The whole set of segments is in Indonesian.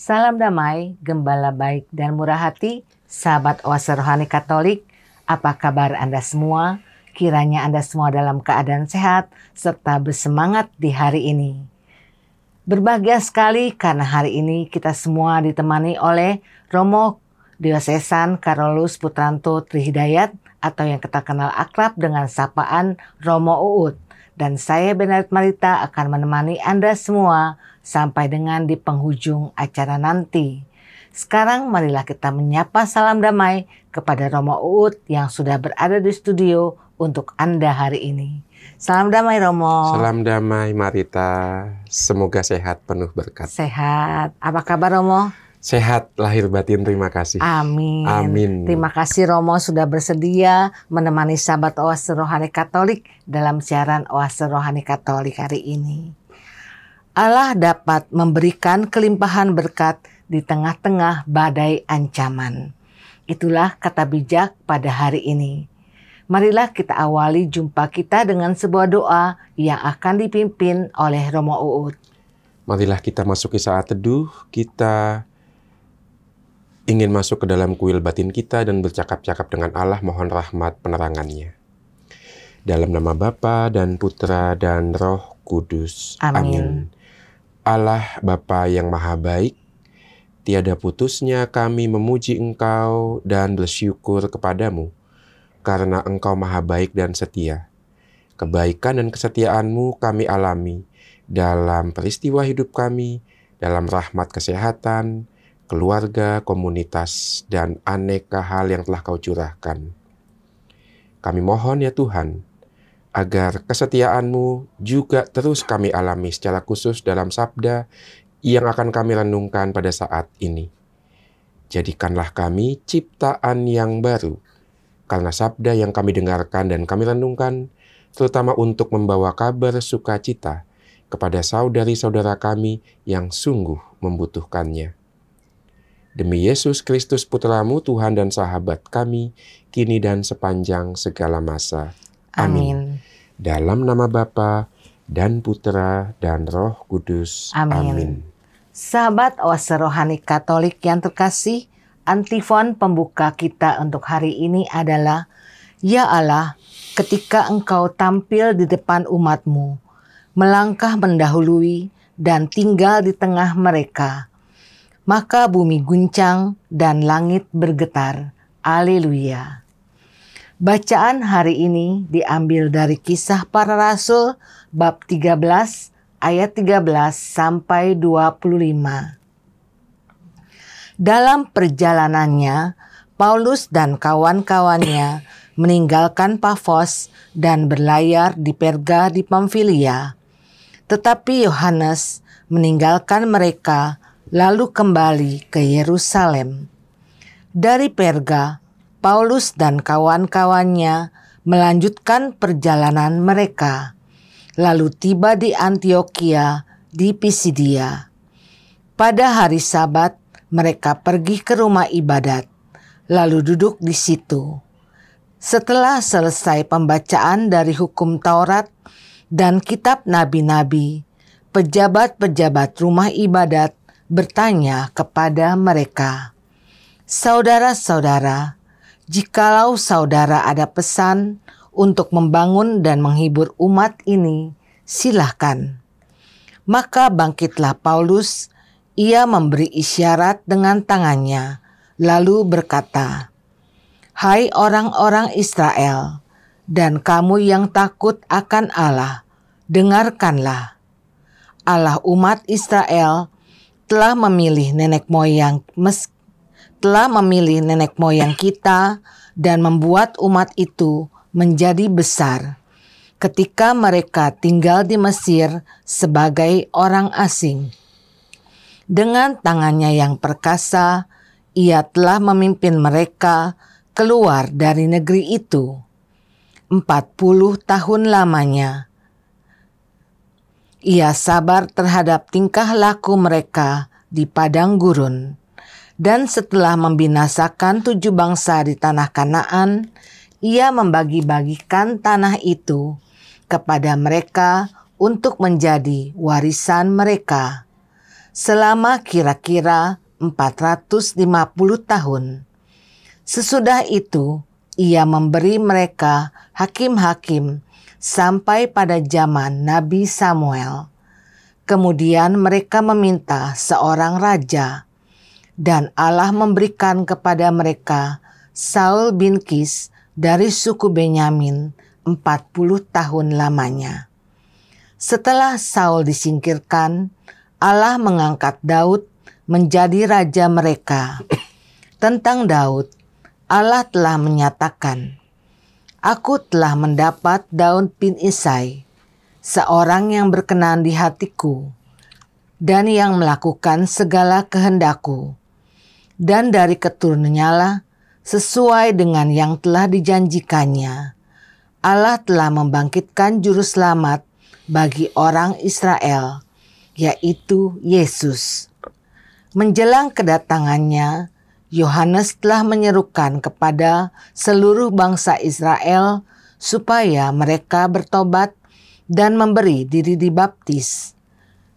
Salam damai, gembala baik dan murah hati, sahabat Oase Rohani Katolik. Apa kabar Anda semua? Kiranya Anda semua dalam keadaan sehat serta bersemangat di hari ini. Berbahagia sekali karena hari ini kita semua ditemani oleh Romo Diosesan Carolus Putranto Trihidayat atau yang kita kenal akrab dengan sapaan Romo Uut. Dan saya Benarit Marita akan menemani Anda semua sampai dengan di penghujung acara nanti. Sekarang marilah kita menyapa salam damai kepada Romo Uut yang sudah berada di studio untuk Anda hari ini. Salam damai Romo. Salam damai Marita, semoga sehat penuh berkat. Sehat, apa kabar Romo? Sehat lahir batin, terima kasih. Amin. Amin. Terima kasih Romo sudah bersedia menemani sahabat Oase Rohani Katolik dalam siaran Oase Rohani Katolik hari ini. Allah dapat memberikan kelimpahan berkat di tengah-tengah badai ancaman. Itulah kata bijak pada hari ini. Marilah kita awali jumpa kita dengan sebuah doa yang akan dipimpin oleh Romo Uut. Marilah kita masuki saat teduh, kita ingin masuk ke dalam kuil batin kita dan bercakap-cakap dengan Allah, mohon rahmat penerangannya. Dalam nama Bapa dan Putra dan Roh Kudus. Amin. Allah Bapa yang Maha Baik, tiada putusnya kami memuji Engkau dan bersyukur kepadamu, karena Engkau Maha Baik dan setia. Kebaikan dan kesetiaan-Mu kami alami dalam peristiwa hidup kami, dalam rahmat kesehatan, keluarga, komunitas, dan aneka hal yang telah Kau curahkan. Kami mohon ya Tuhan, agar kesetiaan-Mu juga terus kami alami secara khusus dalam sabda yang akan kami renungkan pada saat ini. Jadikanlah kami ciptaan yang baru, karena sabda yang kami dengarkan dan kami renungkan, terutama untuk membawa kabar sukacita kepada saudari-saudara kami yang sungguh membutuhkannya. Demi Yesus Kristus Putra-Mu, Tuhan dan sahabat kami, kini dan sepanjang segala masa. Amin. Dalam nama Bapa dan Putra dan Roh Kudus. Amin. Sahabat Oase Rohani Katolik yang terkasih, antifon pembuka kita untuk hari ini adalah, Ya Allah, ketika Engkau tampil di depan umat-Mu, melangkah mendahului dan tinggal di tengah mereka, maka bumi guncang dan langit bergetar. Haleluya. Bacaan hari ini diambil dari Kisah Para Rasul bab 13 ayat 13 sampai 25. Dalam perjalanannya, Paulus dan kawan-kawannya meninggalkan Pafos dan berlayar di Perga di Pamfilia. Tetapi Yohanes meninggalkan mereka lalu kembali ke Yerusalem. Dari Perga, Paulus dan kawan-kawannya melanjutkan perjalanan mereka, lalu tiba di Antiokhia di Pisidia. Pada hari Sabat, mereka pergi ke rumah ibadat, lalu duduk di situ. Setelah selesai pembacaan dari hukum Taurat dan kitab nabi-nabi, pejabat-pejabat rumah ibadat bertanya kepada mereka, Saudara-saudara, jikalau saudara ada pesan untuk membangun dan menghibur umat ini, silahkan. Maka bangkitlah Paulus, ia memberi isyarat dengan tangannya, lalu berkata, Hai orang-orang Israel, dan kamu yang takut akan Allah, dengarkanlah. Allah umat Israel telah memilih nenek moyang kita dan membuat umat itu menjadi besar ketika mereka tinggal di Mesir sebagai orang asing. Dengan tangannya yang perkasa, ia telah memimpin mereka keluar dari negeri itu. 40 tahun lamanya ia sabar terhadap tingkah laku mereka di padang gurun. Dan setelah membinasakan 7 bangsa di tanah Kanaan, ia membagi-bagikan tanah itu kepada mereka untuk menjadi warisan mereka. selama kira-kira 450 tahun. Sesudah itu, ia memberi mereka hakim-hakim sampai pada zaman Nabi Samuel. Kemudian mereka meminta seorang raja, dan Allah memberikan kepada mereka Saul bin Kis dari suku Benyamin 40 tahun lamanya. Setelah Saul disingkirkan, Allah mengangkat Daud menjadi raja mereka. Tentang Daud, Allah telah menyatakan, "Aku telah mendapat Daud bin Isai, seorang yang berkenan di hatiku, dan yang melakukan segala kehendakku. Dan dari keturunannya lah, sesuai dengan yang telah dijanjikannya, Allah telah membangkitkan juru selamat bagi orang Israel, yaitu Yesus." Menjelang kedatangannya, Yohanes telah menyerukan kepada seluruh bangsa Israel supaya mereka bertobat dan memberi diri dibaptis.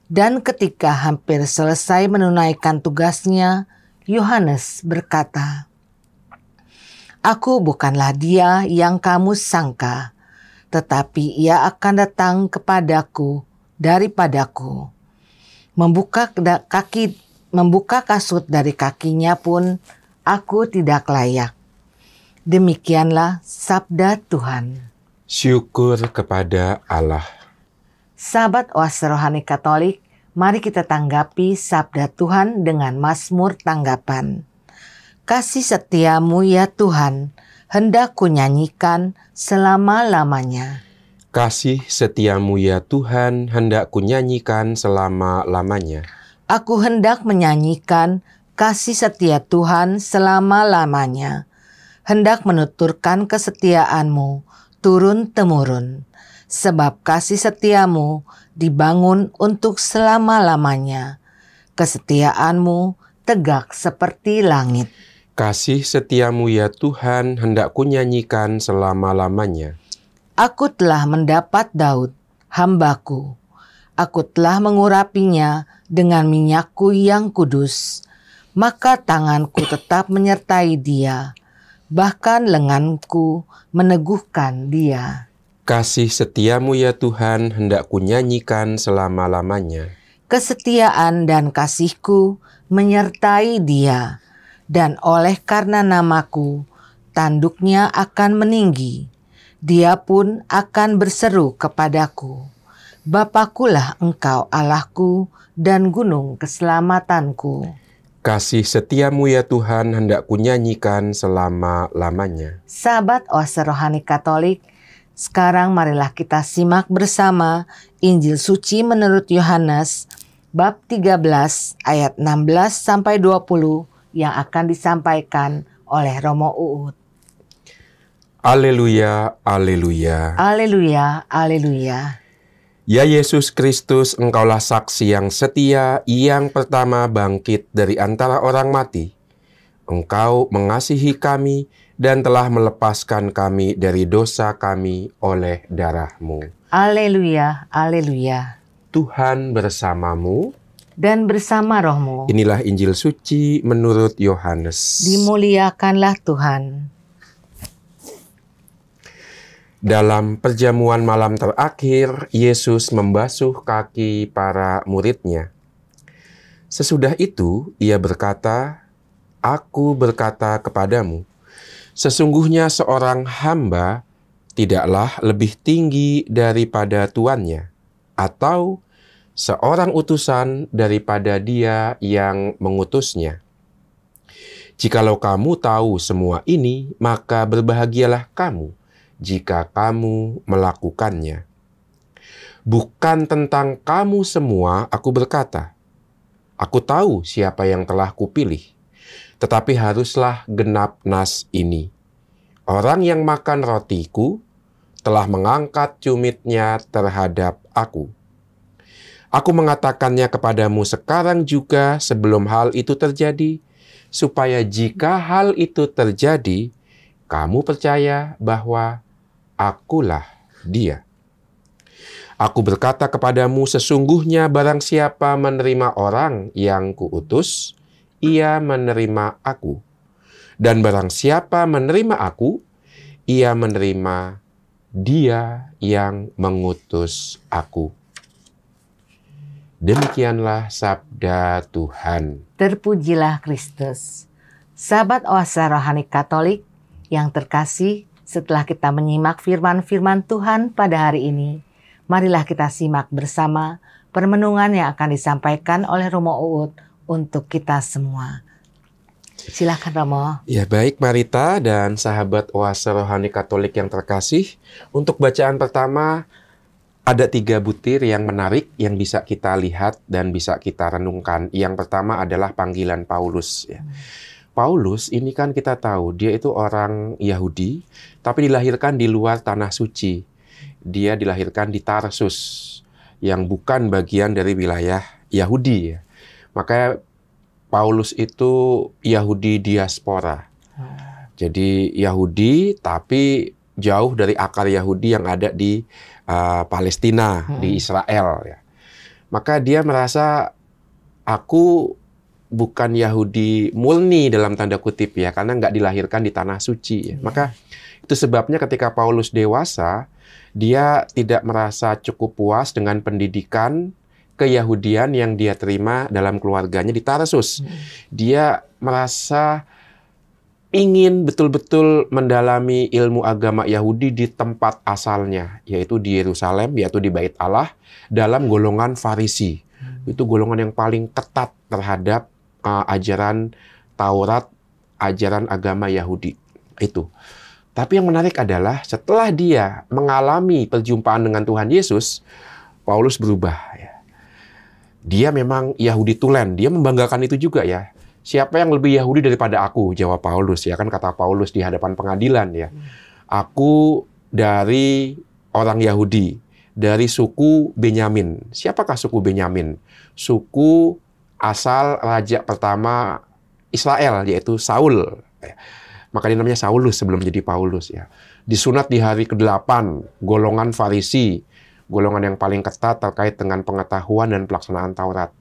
Dan ketika hampir selesai menunaikan tugasnya, Yohanes berkata, "Aku bukanlah dia yang kamu sangka, tetapi ia akan datang kepadaku daripadaku. Membuka kasut dari kakinya pun aku tidak layak." Demikianlah sabda Tuhan. Syukur kepada Allah. Sahabat Oase Rohani Katolik, mari kita tanggapi sabda Tuhan dengan Mazmur tanggapan. Kasih setiamu ya Tuhan, hendak kunyanyikan selama-lamanya. Kasih setiamu ya Tuhan, hendak kunyanyikan selama-lamanya. Aku hendak menyanyikan kasih setia Tuhan selama-lamanya. Hendak menuturkan kesetiaanmu turun-temurun. Sebab kasih setiamu dibangun untuk selama-lamanya. Kesetiaanmu tegak seperti langit. Kasih setiamu ya Tuhan, hendak kunyanyikan selama-lamanya. Aku telah mendapat Daud, hambaku. Aku telah mengurapinya dengan minyakku yang kudus. Maka tanganku tetap menyertai dia, bahkan lenganku meneguhkan dia. Kasih setiamu ya Tuhan, hendak kunyanyikan selama-lamanya. Kesetiaan dan kasihku menyertai dia, dan oleh karena namaku, tanduknya akan meninggi. Dia pun akan berseru kepadaku, "Bapakulah engkau Allahku dan gunung keselamatanku." Kasih setiamu ya Tuhan, hendak kunyanyikan selama-lamanya. Sahabat Oase Rohani Katolik, sekarang marilah kita simak bersama Injil Suci menurut Yohanes bab 13 ayat 16-20 yang akan disampaikan oleh Romo Uut. Haleluya, haleluya. Haleluya, haleluya. Ya Yesus Kristus, engkaulah saksi yang setia, yang pertama bangkit dari antara orang mati. Engkau mengasihi kami dan telah melepaskan kami dari dosa kami oleh darah-Mu. Haleluya, haleluya. Tuhan bersamamu. Dan bersama rohmu. Inilah Injil Suci menurut Yohanes. Dimuliakanlah Tuhan. Dalam perjamuan malam terakhir, Yesus membasuh kaki para murid-Nya. Sesudah itu, ia berkata, "Aku berkata kepadamu, sesungguhnya seorang hamba tidaklah lebih tinggi daripada tuannya, atau seorang utusan daripada dia yang mengutusnya. Jikalau kamu tahu semua ini, maka berbahagialah kamu jika kamu melakukannya. Bukan tentang kamu semua aku berkata. Aku tahu siapa yang telah kupilih, tetapi haruslah genap nas ini. Orang yang makan rotiku telah mengangkat cumitnya terhadap aku. Aku mengatakannya kepadamu sekarang juga sebelum hal itu terjadi, supaya jika hal itu terjadi, kamu percaya bahwa Akulah dia. Aku berkata kepadamu, sesungguhnya barang siapa menerima orang yang kuutus, ia menerima aku. Dan barang siapa menerima aku, ia menerima Dia yang mengutus aku. Demikianlah sabda Tuhan. Terpujilah Kristus. Sahabat Oase Rohani Katolik yang terkasih, setelah kita menyimak firman-firman Tuhan pada hari ini, marilah kita simak bersama permenungan yang akan disampaikan oleh Romo Uut untuk kita semua. Silakan Romo. Ya baik Marita dan sahabat Oase Rohani Katolik yang terkasih, untuk bacaan pertama ada 3 butir yang menarik yang bisa kita lihat dan bisa kita renungkan. Yang pertama adalah panggilan Paulus. Ya. Paulus ini kan kita tahu dia itu orang Yahudi, tapi dilahirkan di luar tanah suci. Dia dilahirkan di Tarsus, yang bukan bagian dari wilayah Yahudi. Ya. Makanya Paulus itu Yahudi diaspora. Jadi Yahudi tapi jauh dari akar Yahudi yang ada di Palestina, di Israel. Ya. Maka dia merasa, aku bukan Yahudi murni dalam tanda kutip ya, karena nggak dilahirkan di tanah suci. Ya. Maka itu sebabnya ketika Paulus dewasa, dia tidak merasa cukup puas dengan pendidikan keyahudian yang dia terima dalam keluarganya di Tarsus. Dia merasa ingin betul-betul mendalami ilmu agama Yahudi di tempat asalnya, yaitu di Yerusalem, yaitu di Bait Allah, dalam golongan Farisi. Itu golongan yang paling ketat terhadap ajaran Taurat, ajaran agama Yahudi. Itu. Tapi yang menarik adalah setelah dia mengalami perjumpaan dengan Tuhan Yesus, Paulus berubah. Ya. Dia memang Yahudi tulen, dia membanggakan itu juga ya. Siapa yang lebih Yahudi daripada aku? Jawab Paulus, ya kan, kata Paulus di hadapan pengadilan ya. Aku dari orang Yahudi, dari suku Benyamin. Siapakah suku Benyamin? Suku asal raja pertama Israel, yaitu Saul. Maka dia namanya Saulus sebelum jadi Paulus ya. Disunat di hari ke-8, golongan Farisi, golongan yang paling ketat terkait dengan pengetahuan dan pelaksanaan Taurat.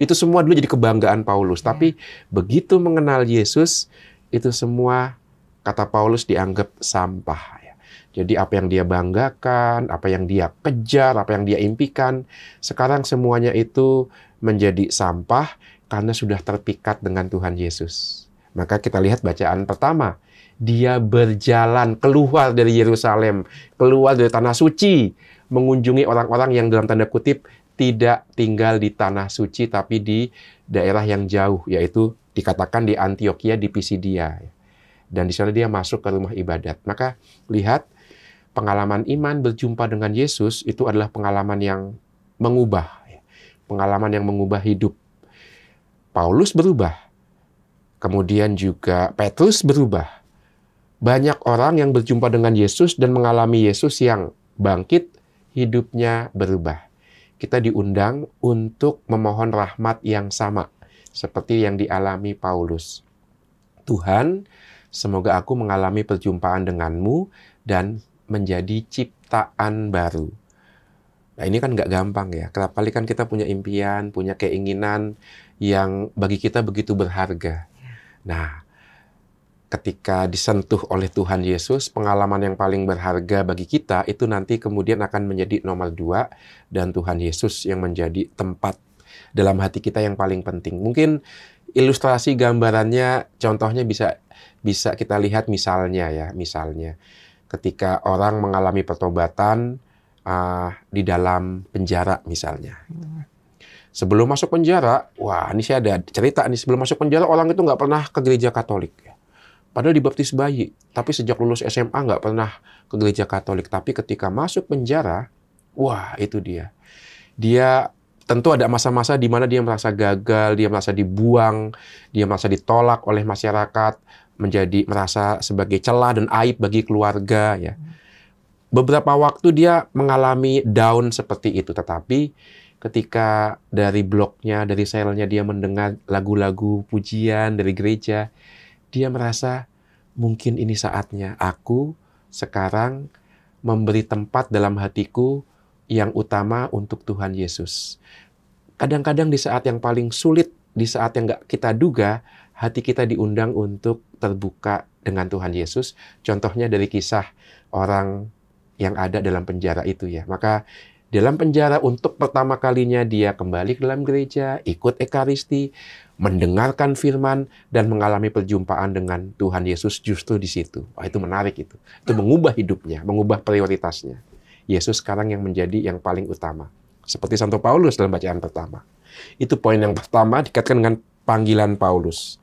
Itu semua dulu jadi kebanggaan Paulus. Tapi begitu mengenal Yesus, itu semua, kata Paulus, dianggap sampah. Ya. Jadi apa yang dia banggakan, apa yang dia kejar, apa yang dia impikan, sekarang semuanya itu menjadi sampah karena sudah terpikat dengan Tuhan Yesus. Maka kita lihat bacaan pertama. Dia berjalan keluar dari Yerusalem, keluar dari tanah suci, mengunjungi orang-orang yang dalam tanda kutip tidak tinggal di tanah suci, tapi di daerah yang jauh, yaitu dikatakan di Antioquia, di Pisidia. Dan di sana dia masuk ke rumah ibadat. Maka lihat, pengalaman iman berjumpa dengan Yesus itu adalah pengalaman yang mengubah. Pengalaman yang mengubah hidup. Paulus berubah. Kemudian juga Petrus berubah. Banyak orang yang berjumpa dengan Yesus dan mengalami Yesus yang bangkit, hidupnya berubah. Kita diundang untuk memohon rahmat yang sama, seperti yang dialami Paulus. Tuhan, semoga aku mengalami perjumpaan denganmu dan menjadi ciptaan baru. Nah ini kan nggak gampang ya. Kerap kali kan kita punya impian, punya keinginan yang bagi kita begitu berharga. Nah, ketika disentuh oleh Tuhan Yesus, pengalaman yang paling berharga bagi kita itu nanti kemudian akan menjadi nomor 2, dan Tuhan Yesus yang menjadi tempat dalam hati kita yang paling penting. Mungkin ilustrasi gambarannya, contohnya bisa kita lihat misalnya ya, misalnya ketika orang mengalami pertobatan di dalam penjara misalnya. Sebelum masuk penjara, wah ini saya ada cerita nih, sebelum masuk penjara orang itu nggak pernah ke gereja Katolik. Padahal dibaptis bayi, tapi sejak lulus SMA nggak pernah ke gereja Katolik. Tapi ketika masuk penjara, wah itu dia. Dia tentu ada masa-masa di mana dia merasa gagal, dia merasa dibuang, dia merasa ditolak oleh masyarakat, merasa sebagai celah dan aib bagi keluarga. Ya. Beberapa waktu dia mengalami down seperti itu, tetapi ketika dari blognya, dari selnya dia mendengar lagu-lagu pujian dari gereja, dia merasa mungkin ini saatnya aku sekarang memberi tempat dalam hatiku yang utama untuk Tuhan Yesus. Kadang-kadang di saat yang paling sulit, di saat yang nggak kita duga, hati kita diundang untuk terbuka dengan Tuhan Yesus. Contohnya dari kisah orang yang ada dalam penjara itu ya. Maka dalam penjara untuk pertama kalinya dia kembali ke dalam gereja, ikut Ekaristi, mendengarkan firman, dan mengalami perjumpaan dengan Tuhan Yesus justru di situ. Wah, itu menarik itu. Itu mengubah hidupnya, mengubah prioritasnya. Yesus sekarang yang menjadi yang paling utama. Seperti Santo Paulus dalam bacaan pertama. Itu poin yang pertama dikaitkan dengan panggilan Paulus.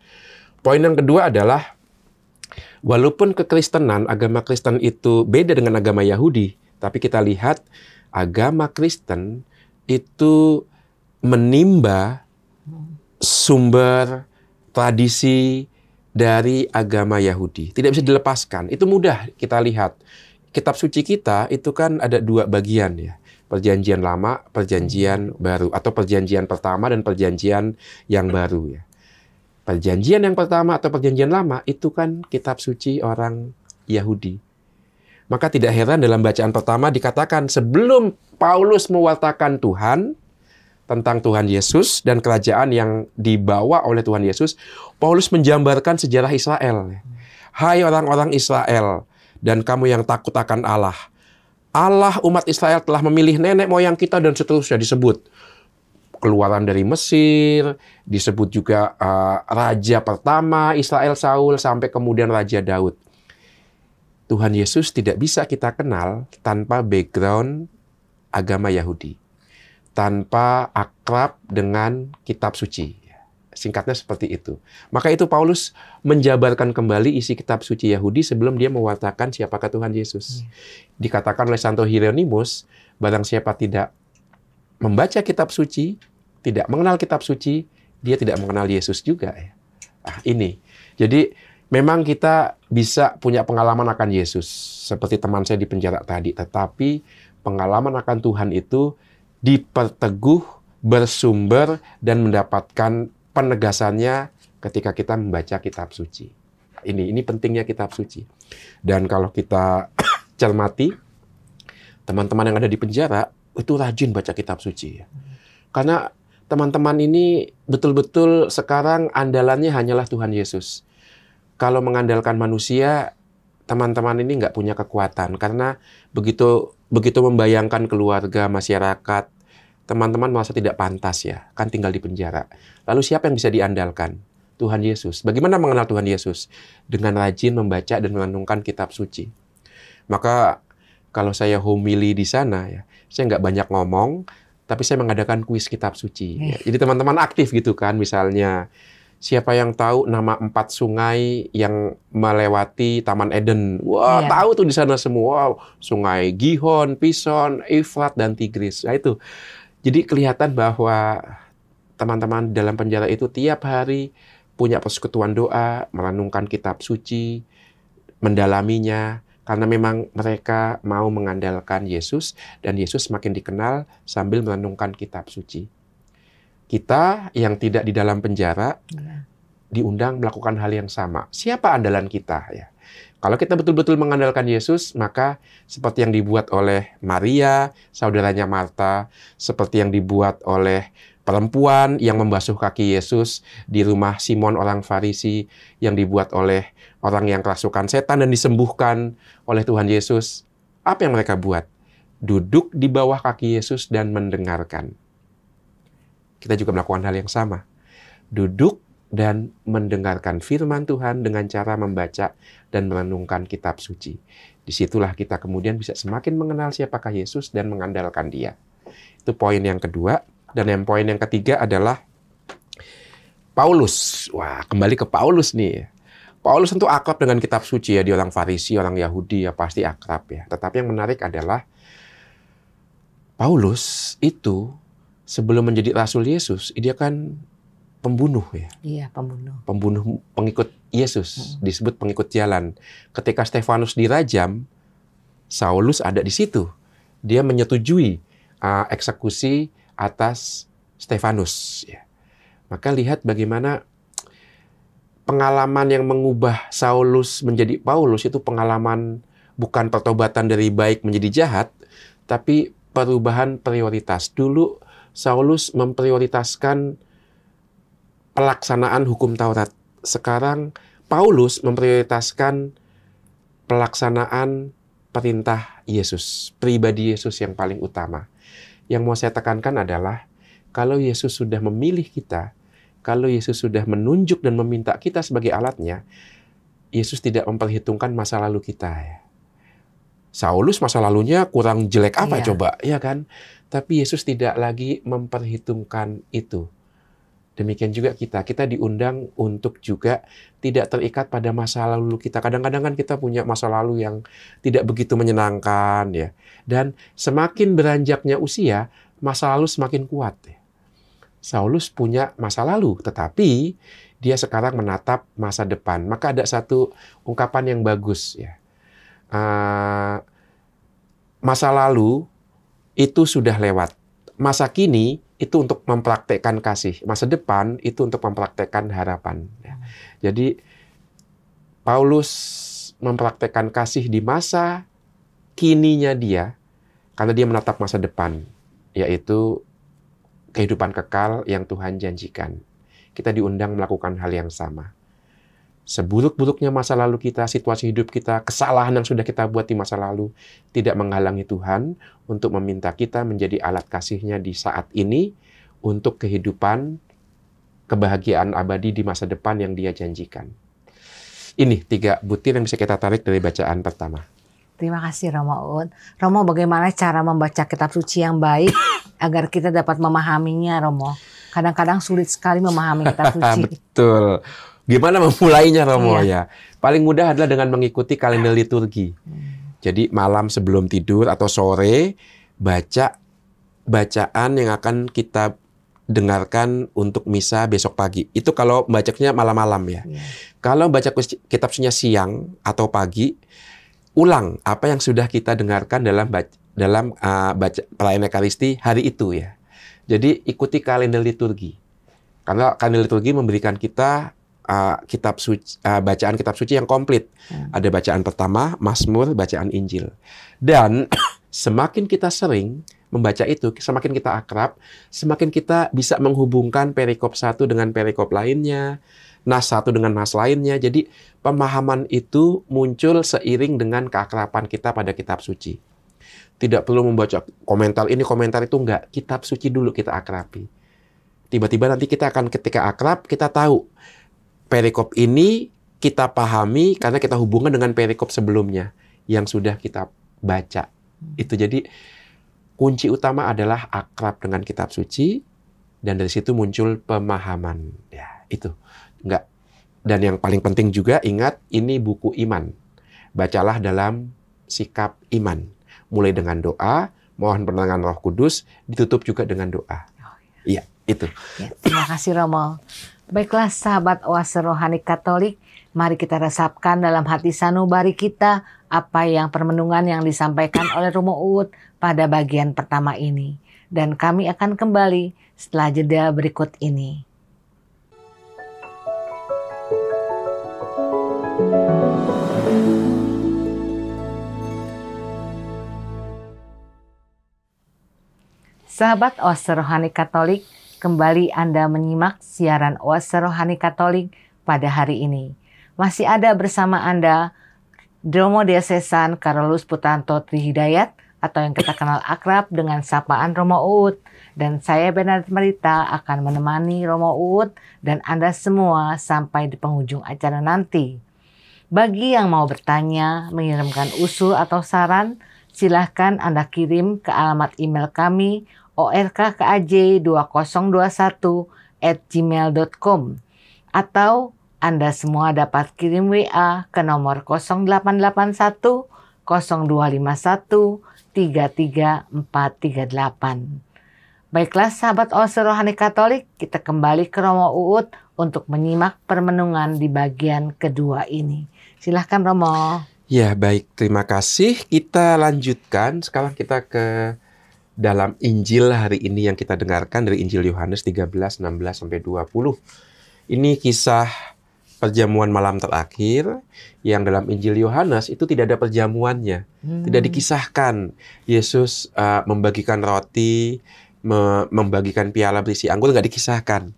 Poin yang kedua adalah, walaupun kekristenan, agama Kristen itu beda dengan agama Yahudi, tapi kita lihat agama Kristen itu menimba sumber tradisi dari agama Yahudi. Tidak bisa dilepaskan. Itu mudah kita lihat. Kitab suci kita itu kan ada dua bagian ya. Perjanjian lama, perjanjian baru. Atau perjanjian pertama dan perjanjian yang baru ya. Perjanjian yang pertama atau perjanjian lama itu kan kitab suci orang Yahudi. Maka tidak heran dalam bacaan pertama dikatakan sebelum Paulus mewartakan Tuhan, tentang Tuhan Yesus dan kerajaan yang dibawa oleh Tuhan Yesus, Paulus menjambarkan sejarah Israel. Hai orang-orang Israel, dan kamu yang takut akan Allah. Allah umat Israel telah memilih nenek moyang kita dan seterusnya disebut. Keluaran dari Mesir, disebut juga raja pertama Israel Saul, sampai kemudian Raja Daud. Tuhan Yesus tidak bisa kita kenal tanpa background agama Yahudi, tanpa akrab dengan kitab suci. Singkatnya seperti itu. Maka itu Paulus menjabarkan kembali isi kitab suci Yahudi sebelum dia mewartakan siapakah Tuhan Yesus. Dikatakan oleh Santo Hieronymus, barang siapa tidak membaca kitab suci, tidak mengenal kitab suci, dia tidak mengenal Yesus juga. Ini. Jadi memang kita bisa punya pengalaman akan Yesus, seperti teman saya di penjara tadi. Tetapi pengalaman akan Tuhan itu diperteguh, bersumber, dan mendapatkan penegasannya ketika kita membaca kitab suci. Ini pentingnya kitab suci. Dan kalau kita cermati, teman-teman yang ada di penjara itu rajin baca kitab suci. Karena teman-teman ini betul-betul sekarang andalannya hanyalah Tuhan Yesus. Kalau mengandalkan manusia, teman-teman ini nggak punya kekuatan. Karena begitu membayangkan keluarga, masyarakat, teman-teman merasa tidak pantas ya, kan tinggal di penjara. Lalu siapa yang bisa diandalkan? Tuhan Yesus. Bagaimana mengenal Tuhan Yesus? Dengan rajin membaca dan merenungkan kitab suci. Maka kalau saya homili di sana ya, saya nggak banyak ngomong, tapi saya mengadakan kuis kitab suci. Ya. Jadi teman-teman aktif gitu kan, misalnya siapa yang tahu nama 4 sungai yang melewati Taman Eden? Wah, tahu tuh di sana semua. Sungai Gihon, Pison, Efrat, dan Tigris. Nah itu. Jadi kelihatan bahwa teman-teman dalam penjara itu tiap hari punya persekutuan doa, merenungkan kitab suci, mendalaminya. Karena memang mereka mau mengandalkan Yesus, dan Yesus makin dikenal sambil merenungkan kitab suci. Kita yang tidak di dalam penjara diundang melakukan hal yang sama. Siapa andalan kita ya? Kalau kita betul-betul mengandalkan Yesus, maka seperti yang dibuat oleh Maria, saudaranya Marta, seperti yang dibuat oleh perempuan yang membasuh kaki Yesus di rumah Simon orang Farisi, yang dibuat oleh orang yang kerasukan setan dan disembuhkan oleh Tuhan Yesus. Apa yang mereka buat? Duduk di bawah kaki Yesus dan mendengarkan. Kita juga melakukan hal yang sama. Duduk dan mendengarkan firman Tuhan dengan cara membaca dan merenungkan kitab suci. Disitulah kita kemudian bisa semakin mengenal siapakah Yesus dan mengandalkan Dia. Itu poin yang kedua. Dan yang poin yang ketiga adalah Paulus. Wah, kembali ke Paulus nih. Paulus tentu akrab dengan kitab suci ya. Dia orang Farisi, orang Yahudi ya pasti akrab ya. Tetapi yang menarik adalah Paulus itu sebelum menjadi Rasul Yesus, dia kan pembunuh ya. Iya, pembunuh. Pembunuh pengikut Yesus, disebut pengikut jalan. Ketika Stefanus dirajam, Saulus ada di situ. Dia menyetujui eksekusi atas Stefanus. Ya. Maka lihat bagaimana pengalaman yang mengubah Saulus menjadi Paulus itu pengalaman bukan pertobatan dari baik menjadi jahat, tapi perubahan prioritas. Dulu Saulus memprioritaskan pelaksanaan hukum Taurat. Sekarang Paulus memprioritaskan pelaksanaan perintah Yesus, pribadi Yesus yang paling utama. Yang mau saya tekankan adalah, kalau Yesus sudah memilih kita, kalau Yesus sudah menunjuk dan meminta kita sebagai alatnya, Yesus tidak memperhitungkan masa lalu kita. Ya. Saulus masa lalunya kurang jelek apa coba, ya kan? Tapi Yesus tidak lagi memperhitungkan itu. Demikian juga kita diundang untuk juga tidak terikat pada masa lalu kita. Kadang-kadang kan kita punya masa lalu yang tidak begitu menyenangkan, ya. Dan semakin beranjaknya usia, masa lalu semakin kuat. Ya. Saulus punya masa lalu, tetapi dia sekarang menatap masa depan. Maka ada satu ungkapan yang bagus, ya. Masa lalu itu sudah lewat. Masa kini itu untuk mempraktekkan kasih. Masa depan itu untuk mempraktekkan harapan. Jadi Paulus mempraktekkan kasih di masa kininya dia, karena dia menatap masa depan, yaitu kehidupan kekal yang Tuhan janjikan. Kita diundang melakukan hal yang sama. Seburuk-buruknya masa lalu kita, situasi hidup kita, kesalahan yang sudah kita buat di masa lalu, tidak menghalangi Tuhan untuk meminta kita menjadi alat kasih-Nya di saat ini untuk kehidupan, kebahagiaan abadi di masa depan yang Dia janjikan. Ini 3 butir yang bisa kita tarik dari bacaan pertama. Terima kasih Romo Uut. Romo, bagaimana cara membaca kitab suci yang baik agar kita dapat memahaminya, Romo? Kadang-kadang sulit sekali memahami kitab suci. Betul. Gimana memulainya, Romo? Ya, paling mudah adalah dengan mengikuti kalender liturgi. Jadi malam sebelum tidur atau sore baca bacaan yang akan kita dengarkan untuk misa besok pagi. Itu kalau bacanya malam-malam, ya. Kalau baca kitab sucinya siang atau pagi, ulang apa yang sudah kita dengarkan dalam baca perayaan Ekaristi hari itu, ya. Jadi ikuti kalender liturgi. Karena kalender liturgi memberikan kita kitab suci, bacaan kitab suci yang komplit. Ada bacaan pertama, Mazmur, bacaan Injil. Dan semakin kita sering membaca itu, semakin kita akrab, semakin kita bisa menghubungkan perikop satu dengan perikop lainnya, nas satu dengan nas lainnya. Jadi pemahaman itu muncul seiring dengan keakraban kita pada kitab suci. Tidak perlu membaca komentar ini, komentar itu, enggak. Kitab suci dulu kita akrabi. Tiba-tiba nanti kita akan, ketika akrab, kita tahu perikop ini kita pahami karena kita hubungkan dengan perikop sebelumnya yang sudah kita baca. Itu jadi kunci utama adalah akrab dengan kitab suci, dan dari situ muncul pemahaman. Ya, itu. Enggak. Dan yang paling penting juga, ingat, ini buku iman. Bacalah dalam sikap iman. Mulai dengan doa, mohon pertolongan Roh Kudus, ditutup juga dengan doa. Iya, itu. Ya, terima kasih Romo. Baiklah sahabat Oase Rohani Katolik, mari kita resapkan dalam hati sanubari kita apa yang permenungan yang disampaikan oleh Romo Uut pada bagian pertama ini. Dan kami akan kembali setelah jeda berikut ini. Sahabat Oase Rohani Katolik, kembali Anda menyimak siaran Oase Rohani Katolik pada hari ini. Masih ada bersama Anda Romo Diosesan Carolus Putanto Trihidayat, atau yang kita kenal akrab dengan sapaan Romo Uut. Dan saya Bernadette Marita akan menemani Romo Uut dan Anda semua sampai di penghujung acara nanti. Bagi yang mau bertanya, mengirimkan usul atau saran, silahkan Anda kirim ke alamat email kami orkkaj2021@gmail.com, atau Anda semua dapat kirim WA ke nomor 0881 0251 334438. Baiklah sahabat Oase Rohani Katolik, kita kembali ke Romo Uut untuk menyimak permenungan di bagian kedua ini. Silahkan Romo. Ya, baik, terima kasih. Kita lanjutkan, sekarang kita ke dalam Injil hari ini yang kita dengarkan dari Injil Yohanes 13, 16-20. Ini kisah perjamuan malam terakhir yang dalam Injil Yohanes itu tidak ada perjamuannya, tidak dikisahkan. Yesus membagikan roti, membagikan piala berisi anggur, nggak dikisahkan.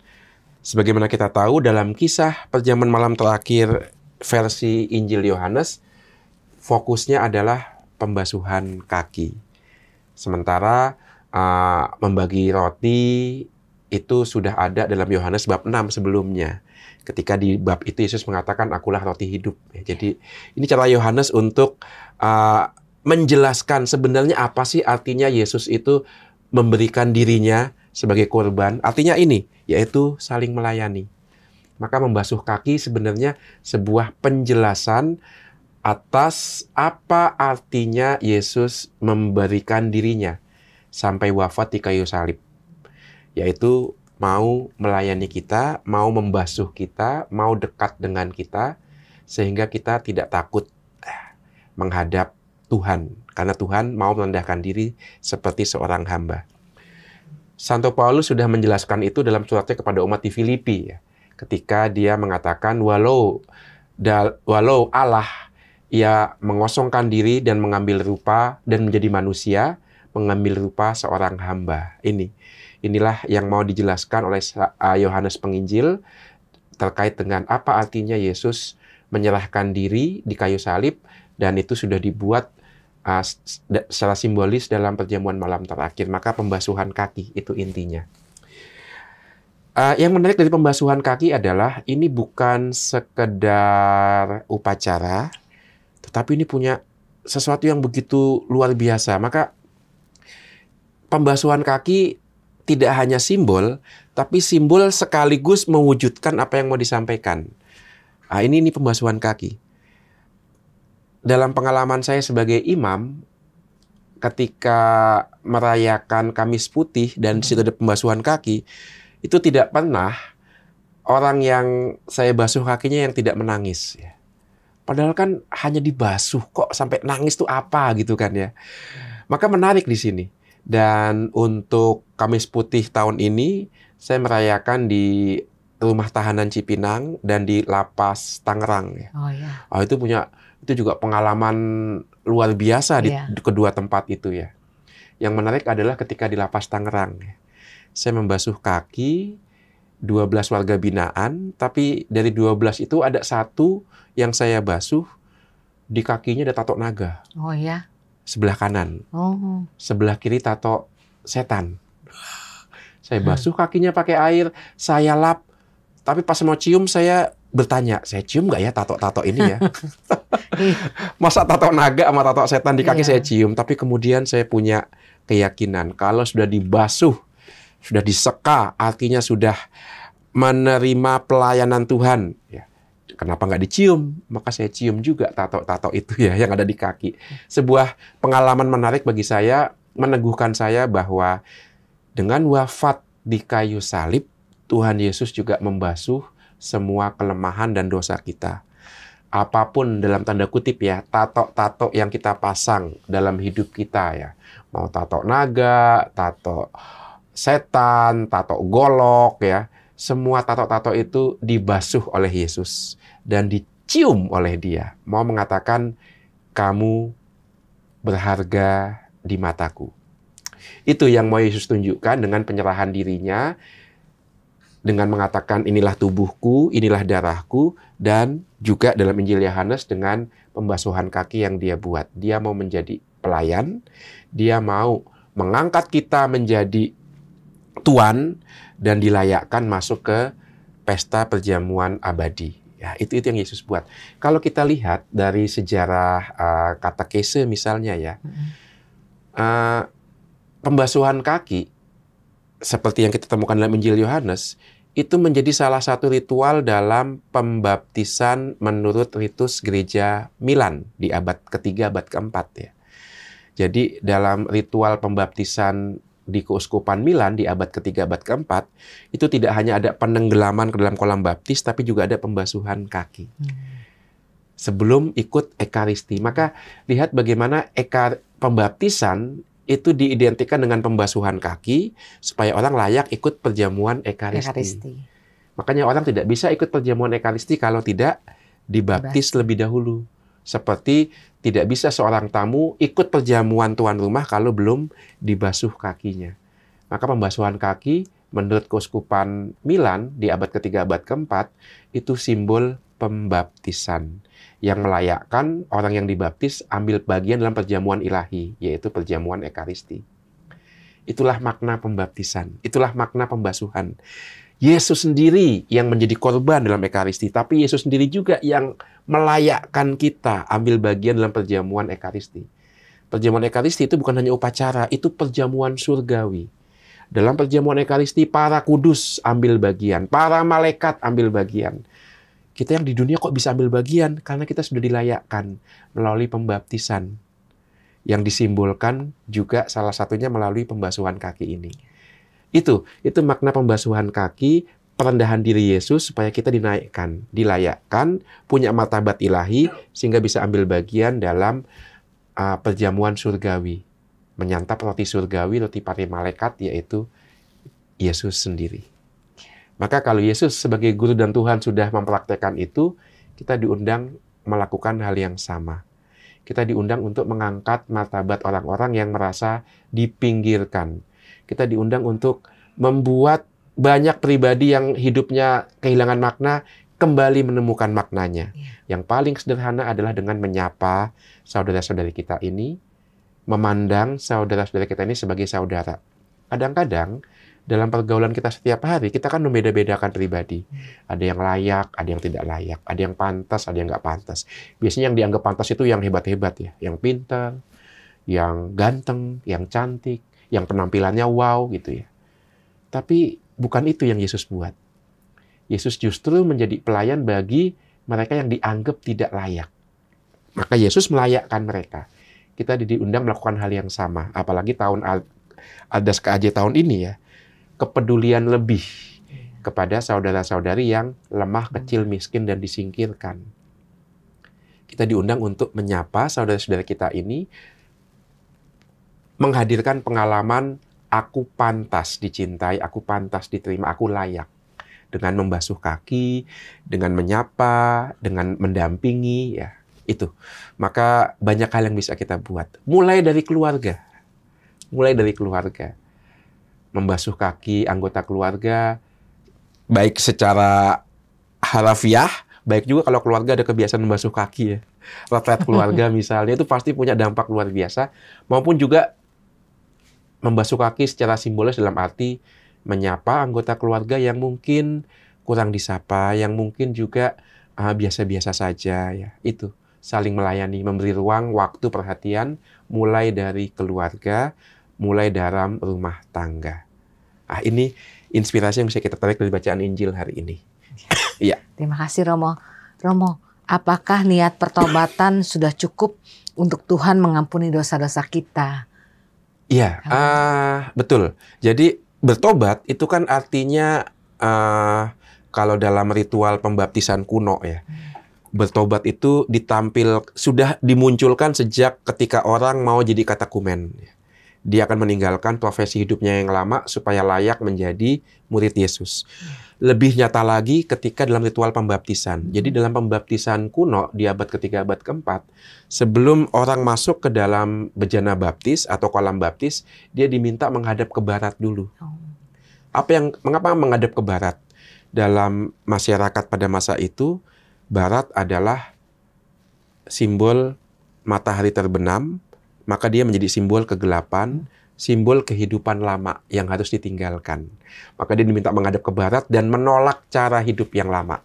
Sebagaimana kita tahu dalam kisah perjamuan malam terakhir versi Injil Yohanes, fokusnya adalah pembasuhan kaki. Sementara membagi roti itu sudah ada dalam Yohanes bab 6 sebelumnya. Ketika di bab itu Yesus mengatakan, akulah roti hidup. Jadi ini cara Yohanes untuk menjelaskan sebenarnya apa sih artinya Yesus itu memberikan dirinya sebagai korban. Artinya ini, yaitu saling melayani. Maka membasuh kaki sebenarnya sebuah penjelasan atas apa artinya Yesus memberikan dirinya sampai wafat di kayu salib. Yaitu mau melayani kita, mau membasuh kita, mau dekat dengan kita, sehingga kita tidak takut menghadap Tuhan. Karena Tuhan mau merendahkan diri seperti seorang hamba. Santo Paulus sudah menjelaskan itu dalam suratnya kepada umat di Filipi. Ketika dia mengatakan, walau Allah ia mengosongkan diri dan mengambil rupa dan menjadi manusia, mengambil rupa seorang hamba. Inilah yang mau dijelaskan oleh Yohanes Penginjil terkait dengan apa artinya Yesus menyerahkan diri di kayu salib, dan itu sudah dibuat secara simbolis dalam perjamuan malam terakhir. Maka pembasuhan kaki itu intinya. Yang menarik dari pembasuhan kaki adalah ini bukan sekedar upacara, tetapi ini punya sesuatu yang begitu luar biasa. Maka pembasuhan kaki tidak hanya simbol, tapi simbol sekaligus mewujudkan apa yang mau disampaikan. Ini pembasuhan kaki. Dalam pengalaman saya sebagai imam, ketika merayakan Kamis Putih dan di situ ada pembasuhan kaki, itu tidak pernah orang yang saya basuh kakinya yang tidak menangis. Padahal kan hanya dibasuh, kok sampai nangis tuh apa gitu kan ya. Maka menarik di sini. Dan untuk Kamis Putih tahun ini, saya merayakan di Rumah Tahanan Cipinang dan di Lapas Tangerang. Itu juga pengalaman luar biasa di kedua tempat itu ya. Yang menarik adalah ketika di Lapas Tangerang. Saya membasuh kaki 12 warga binaan, tapi dari 12 itu ada satu yang saya basuh, di kakinya ada tato naga. Sebelah kanan. Sebelah kiri tato setan. Saya basuh kakinya pakai air, saya lap. Tapi pas mau cium saya bertanya, saya cium nggak ya tato-tato ini ya? Masa tato naga sama tato setan di kaki saya cium. Tapi kemudian saya punya keyakinan kalau sudah dibasuh, sudah diseka, artinya sudah menerima pelayanan Tuhan. Kenapa nggak dicium? Maka saya cium juga tato-tato itu ya yang ada di kaki. Sebuah pengalaman menarik bagi saya, meneguhkan saya bahwa dengan wafat di kayu salib, Tuhan Yesus juga membasuh semua kelemahan dan dosa kita. Apapun dalam tanda kutip ya, tato-tato yang kita pasang dalam hidup kita ya. Mau tato naga, tato setan, tato golok ya. Semua tato-tato itu dibasuh oleh Yesus dan dicium oleh Dia. Mau mengatakan, kamu berharga di mataku. Itu yang mau Yesus tunjukkan dengan penyerahan dirinya, dengan mengatakan inilah tubuhku, inilah darahku, dan juga dalam Injil Yohanes dengan pembasuhan kaki yang Dia buat. Dia mau menjadi pelayan, Dia mau mengangkat kita menjadi tuan, dan dilayakkan masuk ke pesta perjamuan abadi. Ya, itu yang Yesus buat. Kalau kita lihat dari sejarah katekese misalnya ya, pembasuhan kaki seperti yang kita temukan dalam Injil Yohanes itu menjadi salah satu ritual dalam pembaptisan menurut ritus gereja Milan di abad ketiga, abad keempat ya. Jadi dalam ritual pembaptisan di keuskupan Milan di abad ketiga, abad keempat, itu tidak hanya ada penenggelaman ke dalam kolam baptis, tapi juga ada pembasuhan kaki. Sebelum ikut ekaristi. Maka lihat bagaimana pembaptisan itu diidentikan dengan pembasuhan kaki, supaya orang layak ikut perjamuan ekaristi. Makanya orang tidak bisa ikut perjamuan Ekaristi kalau tidak dibaptis lebih dahulu. Seperti tidak bisa seorang tamu ikut perjamuan tuan rumah kalau belum dibasuh kakinya. Maka pembasuhan kaki menurut Keuskupan Milan di abad ketiga, abad keempat, itu simbol pembaptisan yang melayakkan orang yang dibaptis ambil bagian dalam perjamuan ilahi, yaitu perjamuan Ekaristi. Itulah makna pembaptisan, itulah makna pembasuhan. Yesus sendiri yang menjadi korban dalam Ekaristi, tapi Yesus sendiri juga yang melayakkan kita ambil bagian dalam perjamuan Ekaristi. Perjamuan Ekaristi itu bukan hanya upacara, itu perjamuan surgawi. Dalam perjamuan Ekaristi, para kudus ambil bagian, para malaikat ambil bagian. Kita yang di dunia kok bisa ambil bagian? Karena kita sudah dilayakkan melalui pembaptisan, yang disimbolkan juga salah satunya melalui pembasuhan kaki ini. Itu makna pembasuhan kaki, perendahan diri Yesus supaya kita dinaikkan, dilayakkan, punya martabat ilahi, sehingga bisa ambil bagian dalam perjamuan surgawi. Menyantap roti surgawi, roti para malaikat, yaitu Yesus sendiri. Maka kalau Yesus sebagai guru dan Tuhan sudah mempraktekkan itu, kita diundang melakukan hal yang sama. Kita diundang untuk mengangkat martabat orang-orang yang merasa dipinggirkan. Kita diundang untuk membuat banyak pribadi yang hidupnya kehilangan makna, kembali menemukan maknanya. Yang paling sederhana adalah dengan menyapa saudara-saudari kita ini, memandang saudara-saudari kita ini sebagai saudara. Kadang-kadang, dalam pergaulan kita setiap hari, kita kan membeda-bedakan pribadi. Ada yang layak, ada yang tidak layak. Ada yang pantas, ada yang nggak pantas. Biasanya yang dianggap pantas itu yang hebat-hebat ya. Yang pintar, yang ganteng, yang cantik, yang penampilannya wow gitu ya. Tapi bukan itu yang Yesus buat. Yesus justru menjadi pelayan bagi mereka yang dianggap tidak layak. Maka Yesus melayakkan mereka. Kita diundang melakukan hal yang sama. Apalagi tahun Adas KAJ tahun ini ya. Kepedulian lebih kepada saudara-saudari yang lemah, kecil, miskin, dan disingkirkan. Kita diundang untuk menyapa saudara-saudara kita ini, menghadirkan pengalaman aku pantas dicintai, aku pantas diterima, aku layak. Dengan membasuh kaki, dengan menyapa, dengan mendampingi, ya itu. Maka banyak hal yang bisa kita buat. Mulai dari keluarga. Membasuh kaki anggota keluarga, baik secara harafiah, baik juga kalau keluarga ada kebiasaan membasuh kaki ya. Retret keluarga misalnya, itu pasti punya dampak luar biasa. Maupun juga membasuh kaki secara simbolis dalam arti menyapa anggota keluarga yang mungkin kurang disapa, yang mungkin juga biasa-biasa saja ya. Itu saling melayani, memberi ruang, waktu, perhatian, mulai dari keluarga, mulai dalam rumah tangga. Ini inspirasi yang bisa kita tarik dari bacaan Injil hari ini. Iya. Terima kasih Romo. Romo, apakah niat pertobatan sudah cukup untuk Tuhan mengampuni dosa-dosa kita? Iya, betul. Jadi bertobat itu kan artinya kalau dalam ritual pembaptisan kuno ya, bertobat itu sudah dimunculkan sejak ketika orang mau jadi katakumen. Dia akan meninggalkan profesi hidupnya yang lama supaya layak menjadi murid Yesus. Lebih nyata lagi ketika dalam ritual pembaptisan. Jadi dalam pembaptisan kuno di abad ketiga, abad keempat, sebelum orang masuk ke dalam bejana baptis atau kolam baptis, dia diminta menghadap ke barat dulu. Mengapa menghadap ke barat? Dalam masyarakat pada masa itu, barat adalah simbol matahari terbenam, maka dia menjadi simbol kegelapan, simbol kehidupan lama yang harus ditinggalkan. Maka dia diminta menghadap ke barat dan menolak cara hidup yang lama.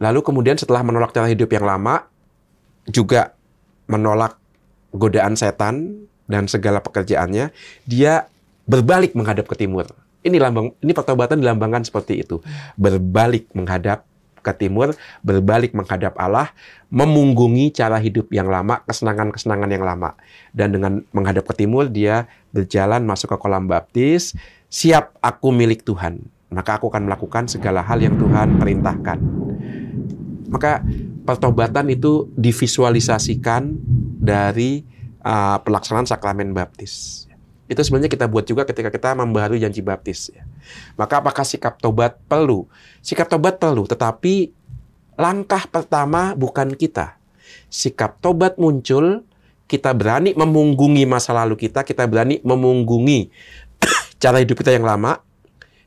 Lalu kemudian setelah menolak cara hidup yang lama, juga menolak godaan setan dan segala pekerjaannya, dia berbalik menghadap ke timur. Ini pertobatan dilambangkan seperti itu. Berbalik menghadap ke timur, berbalik menghadap Allah, memunggungi cara hidup yang lama, kesenangan-kesenangan yang lama. Dan dengan menghadap ke timur, dia berjalan masuk ke kolam baptis, siap aku milik Tuhan. Maka aku akan melakukan segala hal yang Tuhan perintahkan. Maka pertobatan itu divisualisasikan dari pelaksanaan sakramen baptis. Itu sebenarnya kita buat juga ketika kita membaharui janji baptis. Ya. Maka apakah sikap tobat perlu? Sikap tobat perlu, tetapi langkah pertama bukan kita. Sikap tobat muncul, kita berani memunggungi masa lalu kita berani memunggungi cara hidup kita yang lama,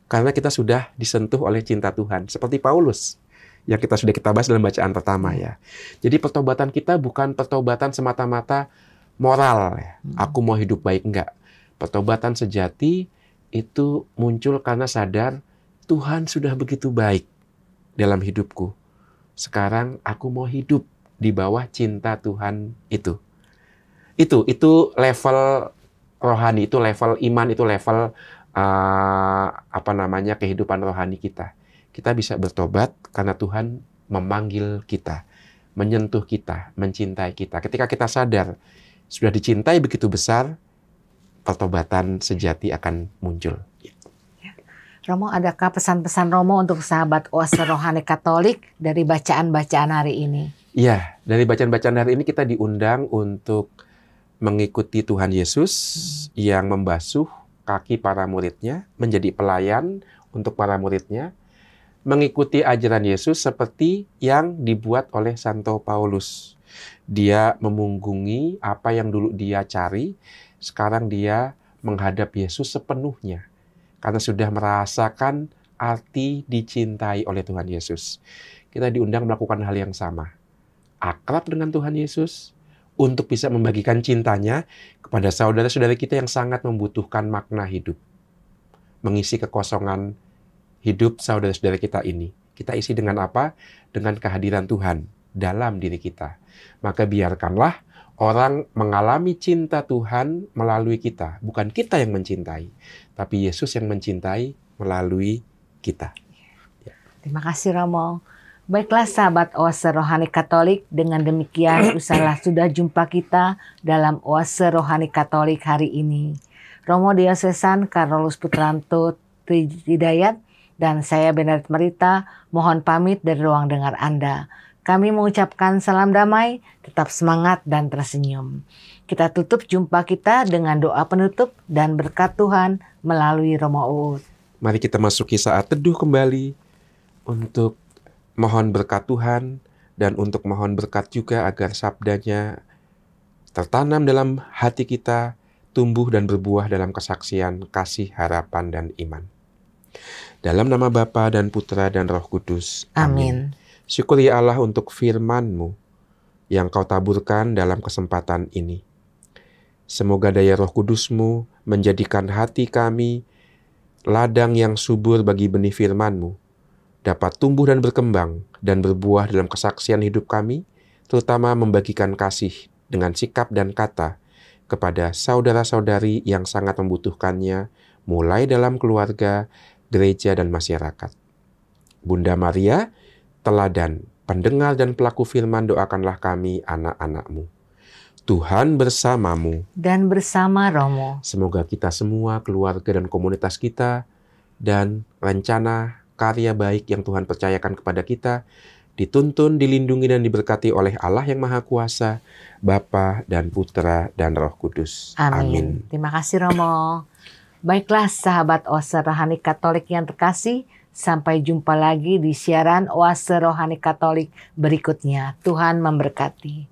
karena kita sudah disentuh oleh cinta Tuhan. Seperti Paulus, yang sudah kita bahas dalam bacaan pertama ya. Jadi pertobatan kita bukan pertobatan semata-mata moral. Ya. Aku mau hidup baik, enggak. Pertobatan sejati itu muncul karena sadar Tuhan sudah begitu baik dalam hidupku. Sekarang aku mau hidup di bawah cinta Tuhan itu. Itu level rohani, itu level iman, itu level kehidupan rohani kita. Kita bisa bertobat karena Tuhan memanggil kita, menyentuh kita, mencintai kita. Ketika kita sadar sudah dicintai begitu besar, pertobatan sejati akan muncul. Romo, adakah pesan-pesan Romo untuk sahabat Oase Rohani Katolik dari bacaan-bacaan hari ini? Iya, dari bacaan-bacaan hari ini kita diundang untuk mengikuti Tuhan Yesus yang membasuh kaki para muridnya, menjadi pelayan untuk para muridnya, mengikuti ajaran Yesus seperti yang dibuat oleh Santo Paulus. Dia memunggungi apa yang dulu dia cari, sekarang dia menghadap Yesus sepenuhnya. Karena sudah merasakan arti dicintai oleh Tuhan Yesus. Kita diundang melakukan hal yang sama. Akrab dengan Tuhan Yesus untuk bisa membagikan cintanya kepada saudara-saudara kita yang sangat membutuhkan makna hidup. Mengisi kekosongan hidup saudara-saudara kita ini. Kita isi dengan apa? Dengan kehadiran Tuhan dalam diri kita. Maka biarkanlah orang mengalami cinta Tuhan melalui kita. Bukan kita yang mencintai, tapi Yesus yang mencintai melalui kita. Terima kasih Romo. Baiklah sahabat Oase Rohani Katolik, dengan demikian usahlah sudah jumpa kita dalam Oase Rohani Katolik hari ini. Romo Diosesan Carolus Putranto Tridayat dan saya Bernadette Marita mohon pamit dari ruang dengar Anda. Kami mengucapkan salam damai, tetap semangat dan tersenyum. Kita tutup jumpa kita dengan doa penutup dan berkat Tuhan melalui Romo Uut. Mari kita masuki saat teduh kembali untuk mohon berkat Tuhan dan untuk mohon berkat juga agar sabdanya tertanam dalam hati kita, tumbuh dan berbuah dalam kesaksian, kasih, harapan, dan iman. Dalam nama Bapa dan Putra dan Roh Kudus. Amin. Syukuri Allah untuk firman-Mu yang Kau taburkan dalam kesempatan ini. Semoga daya Roh Kudus-Mu menjadikan hati kami ladang yang subur bagi benih firman-Mu, dapat tumbuh dan berkembang dan berbuah dalam kesaksian hidup kami, terutama membagikan kasih dengan sikap dan kata kepada saudara-saudari yang sangat membutuhkannya, mulai dalam keluarga, gereja, dan masyarakat. Bunda Maria, teladan, pendengar dan pelaku firman, doakanlah kami anak-anak-Mu. Tuhan bersamamu. Dan bersama Romo. Semoga kita semua, keluarga dan komunitas kita, dan rencana karya baik yang Tuhan percayakan kepada kita, dituntun, dilindungi, dan diberkati oleh Allah yang Maha Kuasa, Bapa dan Putra dan Roh Kudus. Amin. Terima kasih Romo. Baiklah sahabat Oase Rohani Katolik yang terkasih, sampai jumpa lagi di siaran Oase Rohani Katolik berikutnya. Tuhan memberkati.